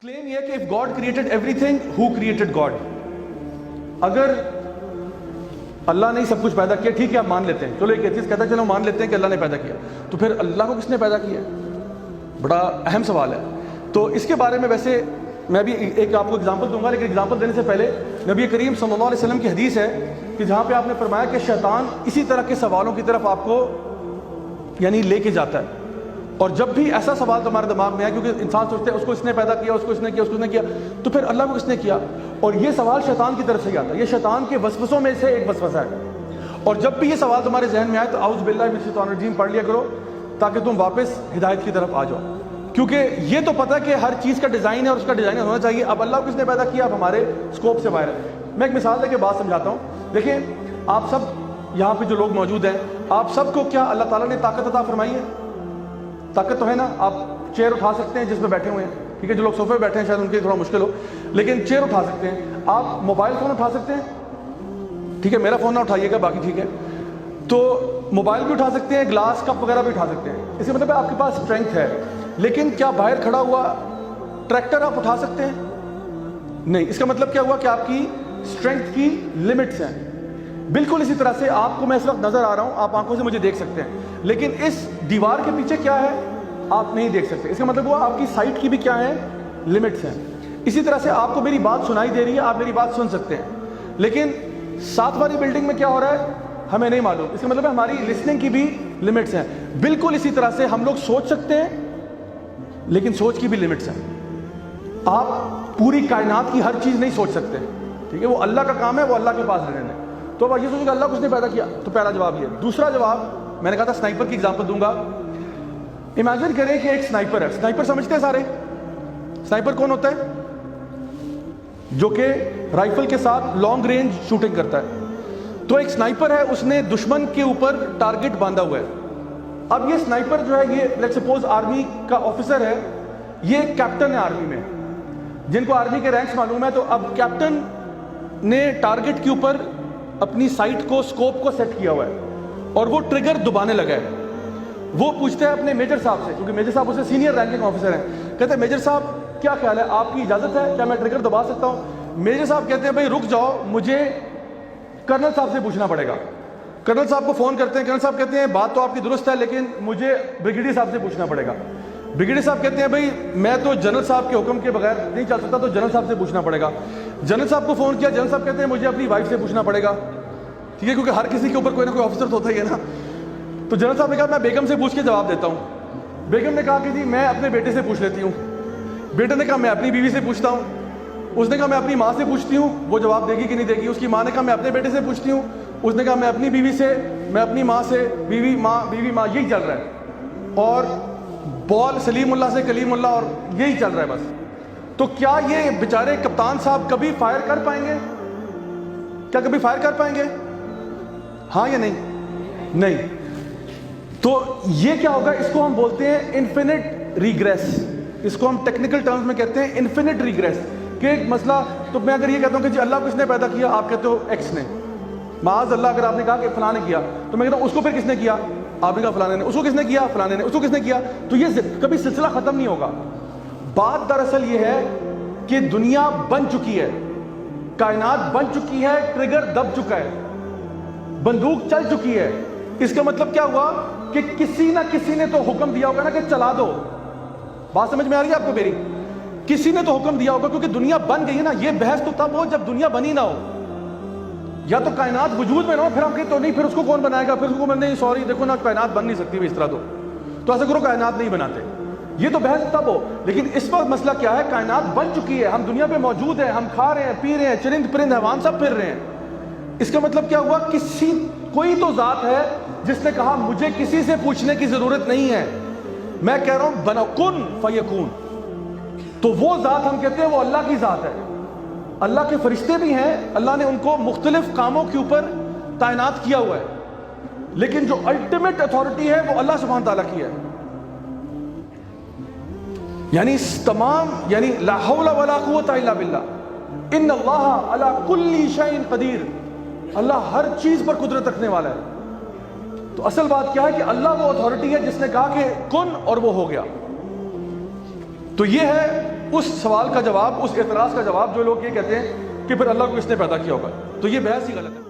کلیم یہ کہ if God created everything, who created God? اگر اللہ نے سب کچھ پیدا کیا، ٹھیک ہے آپ مان لیتے ہیں، چلو ایک چیز کہتا ہے چلو مان لیتے ہیں کہ اللہ نے پیدا کیا، تو پھر اللہ کو کس نے پیدا کیا؟ بڑا اہم سوال ہے. تو اس کے بارے میں ویسے میں بھی ایک آپ کو اگزامپل دوں گا، لیکن اگزامپل دینے سے پہلے نبی کریم صلی اللہ علیہ وسلم کی حدیث ہے کہ جہاں پہ آپ نے فرمایا کہ شیطان اسی طرح کے سوالوں کی طرف آپ کو یعنی لے کے جاتا ہے، اور جب بھی ایسا سوال تمہارے دماغ میں ہے، کیونکہ انسان سوچتے ہیں اس کو اس نے پیدا کیا، اس کو اس نے کیا، اس کو اس نے کیا، تو پھر اللہ کو کس نے کیا؟ اور یہ سوال شیطان کی طرف سے ہی آتا ہے، یہ شیطان کے وسوسوں میں سے ایک وسوسہ ہے. اور جب بھی یہ سوال تمہارے ذہن میں آئے تو اعوذ باللہ من الشیطان الرجیم پڑھ لیا کرو تاکہ تم واپس ہدایت کی طرف آ جاؤ. کیونکہ یہ تو پتہ ہے کہ ہر چیز کا ڈیزائن ہے اور اس کا ڈیزائن ہونا چاہیے. اب اللہ کو کس نے پیدا کیا اب ہمارے اسکوپ سے باہر ہے. میں ایک مثال دے کے بات سمجھاتا ہوں. دیکھیں آپ سب یہاں پہ جو لوگ موجود ہیں، آپ سب کو کیا اللہ تعالیٰ نے طاقت عطا فرمائی ہے؟ طاقت تو ہے نا، آپ چیئر اٹھا سکتے ہیں جس پہ بیٹھے ہوئے ہیں، ٹھیک ہے، جو لوگ صوفے پہ بیٹھے ہیں شاید ان کے تھوڑا مشکل ہو، لیکن چیئر اٹھا سکتے ہیں. آپ موبائل فون اٹھا سکتے ہیں، ٹھیک ہے، میرا فون نہ اٹھائیے گا باقی ٹھیک ہے. تو موبائل بھی اٹھا سکتے ہیں، گلاس کپ وغیرہ بھی اٹھا سکتے ہیں. اس کا مطلب ہے آپ کے پاس اسٹرینتھ ہے. لیکن کیا باہر کھڑا ہوا ٹریکٹر آپ اٹھا سکتے ہیں؟ نہیں. اس کا مطلب کیا ہوا کہ آپ کی اسٹرینتھ کی لمٹس ہیں. بالکل اسی طرح سے آپ کو میں اس وقت نظر آ رہا ہوں، آپ آنکھوں سے مجھے دیکھ سکتے ہیں، لیکن اس دیوار کے پیچھے کیا ہے آپ نہیں دیکھ سکتے. اس کا مطلب ہوا آپ کی سائٹ کی بھی کیا ہے لمٹس ہیں. اسی طرح سے آپ کو میری بات سنائی دے رہی ہے، آپ میری بات سن سکتے ہیں، لیکن 7 والی بلڈنگ میں کیا ہو رہا ہے ہمیں نہیں معلوم. اس کا مطلب ہے ہماری لسننگ کی بھی لمٹس ہیں. بالکل اسی طرح سے ہم لوگ سوچ سکتے ہیں لیکن سوچ کی بھی لمٹس ہیں. آپ پوری کائنات کی ہر چیز نہیں سوچ سکتے، ٹھیک ہے، وہ اللہ کا کام ہے، وہ اللہ کے پاس رہنا ہے. تو اب یہ سوچو کہ اللہ کو اس نے پیدا کیا، تو پہلا جواب یہ. دوسرا جواب میں نے کہا تھا سنائپر کی ایگزامپل دوں گا. امیجن کریں کہ ایک سنائپر ہے. سنائپر سمجھتے ہیں سارے؟ سنائپر کون ہوتا ہے؟ جو کہ رائفل کے ساتھ لانگ رینج شوٹنگ کرتا ہے. تو ایک سنائپر ہے، اس نے دشمن کے اوپر ٹارگٹ باندھا ہوا ہے. اب یہ سنائپر جو ہے یہ لیٹس سپوز آرمی کا آفیسر ہے، یہ کیپٹن ہے آرمی میں، جن کو آرمی کے رینکس معلوم ہے. تو اب کیپٹن نے ٹارگٹ کے اوپر اپنی سائٹ کو سکوپ کو سیٹ کیا ہوا ہے اور وہ ٹریگر دبانے لگا ہے. وہ پوچھتے ہیں اپنے میجر صاحب سے، کیونکہ میجر صاحب اسے سینئر رینکنگ آفیسر ہیں. کہتے ہیں میجر صاحب کیا خیال ہے، آپ کی اجازت ہے کیا میں ٹریگر دبا سکتا ہوں؟ میجر صاحب کہتے ہیں بھائی رک جاؤ، مجھے کرنل صاحب سے پوچھنا پڑے گا. کرنل صاحب کو فون کرتے ہیں، کرنل صاحب کہتے ہیں بات تو آپ کی درست ہے لیکن مجھے بریگیڈیئر صاحب سے پوچھنا پڑے گا. بریگیڈیئر صاحب کہتے ہیں بھائی میں تو جنرل صاحب کے حکم کے بغیر نہیں چل سکتا، تو جنرل صاحب سے پوچھنا پڑے گا. جنرل صاحب کو فون کیا، جنرل صاحب کہتے ہیں مجھے اپنی وائف سے پوچھنا پڑے گا، ٹھیک ہے، کیونکہ ہر کسی کے اوپر کوئی نہ کوئی آفیسر تو ہوتا ہی ہے نا. تو جنرل صاحب نے کہا میں بیگم سے پوچھ کے جواب دیتا ہوں. بیگم نے کہا کہ جی میں اپنے بیٹے سے پوچھ لیتی ہوں. بیٹے نے کہا میں اپنی بیوی سے پوچھتا ہوں. اس نے کہا میں اپنی ماں سے پوچھتی ہوں، وہ جواب دے گی کہ نہیں دے گی. اس کی ماں نے کہا میں اپنے بیٹے سے پوچھتی ہوں. اس نے کہا میں اپنی بیوی سے، میں اپنی ماں سے، بیوی ماں، یہی چل رہا ہے. اور بال سلیم اللہ سے کلیم اللہ، اور یہی چل رہا ہے بس. تو کیا یہ بیچارے کپتان صاحب کبھی فائر کر پائیں گے؟ کیا کبھی فائر کر پائیں گے؟ ہاں یا نہیں؟ نہیں. تو یہ کیا ہوگا، اس کو ہم بولتے ہیں انفینٹ ریگریس. اس کو ہم ٹیکنیکل ٹرمز میں کہتے ہیں انفینٹ ریگریس. کہ ایک مسئلہ، تو میں اگر یہ کہتا ہوں کہ جی اللہ کس نے پیدا کیا، آپ کہتے ہو ایکس نے. معاذ اللہ اگر آپ نے کہا کہ فلاں نے کیا، تو میں کہتا ہوں اس کو پھر کس نے کیا؟ آپ نے کہا فلاں نے. اس کو کس نے کیا؟ فلاں نے. اس کو کس نے کیا؟ تو یہ کبھی سلسلہ ختم نہیں ہوگا. بات دراصل یہ ہے کہ دنیا بن چکی ہے، کائنات بن چکی ہے، ٹریگر دب چکا ہے، بندوق چل چکی ہے. اس کا مطلب کیا ہوا کہ کسی نہ کسی نے تو حکم دیا ہوگا نا کہ چلا دو. بات سمجھ میں آ رہی ہے آپ کو میری؟ کسی نے تو حکم دیا ہوگا، کیونکہ دنیا بن گئی ہے نا. یہ بحث تو تب ہو جب دنیا بنی نہ ہو، یا تو کائنات وجود میں نہ ہو، پھر ہم کہیں تو نہیں، پھر اس کو کون بنائے گا؟ پھر اس کو نہیں سوری دیکھو نا کائنات بن نہیں سکتی اس طرح. تو ایسا کرو کائنات نہیں بناتے. یہ تو بحث تب ہو. لیکن اس وقت مسئلہ کیا ہے، کائنات بن چکی ہے، ہم دنیا پہ موجود ہیں، ہم کھا رہے ہیں، پی رہے ہیں، چرند پرند حیوان سب پھر رہے ہیں. اس کا مطلب کیا ہوا، کوئی تو ذات ہے جس نے کہا مجھے کسی سے پوچھنے کی ضرورت نہیں ہے، میں کہہ رہا ہوں بنو کن فیکون. تو وہ ذات ہم کہتے ہیں وہ اللہ کی ذات ہے. اللہ کے فرشتے بھی ہیں، اللہ نے ان کو مختلف کاموں کے اوپر تعینات کیا ہوا ہے، لیکن جو الٹیمیٹ اتھارٹی ہے وہ اللہ سبحانہ تعالیٰ کی ہے. یعنی تمام، یعنی لا حول ولا قوت الا باللہ، ان اللہ علی کل شیء قدیر. اللہ ہر چیز پر قدرت رکھنے والا ہے. تو اصل بات کیا ہے کہ اللہ وہ اتھارٹی ہے جس نے کہا کہ کن اور وہ ہو گیا. تو یہ ہے اس سوال کا جواب، اس اعتراض کا جواب جو لوگ یہ کہتے ہیں کہ پھر اللہ کو کس نے پیدا کیا ہوگا، تو یہ بحث ہی غلط ہے۔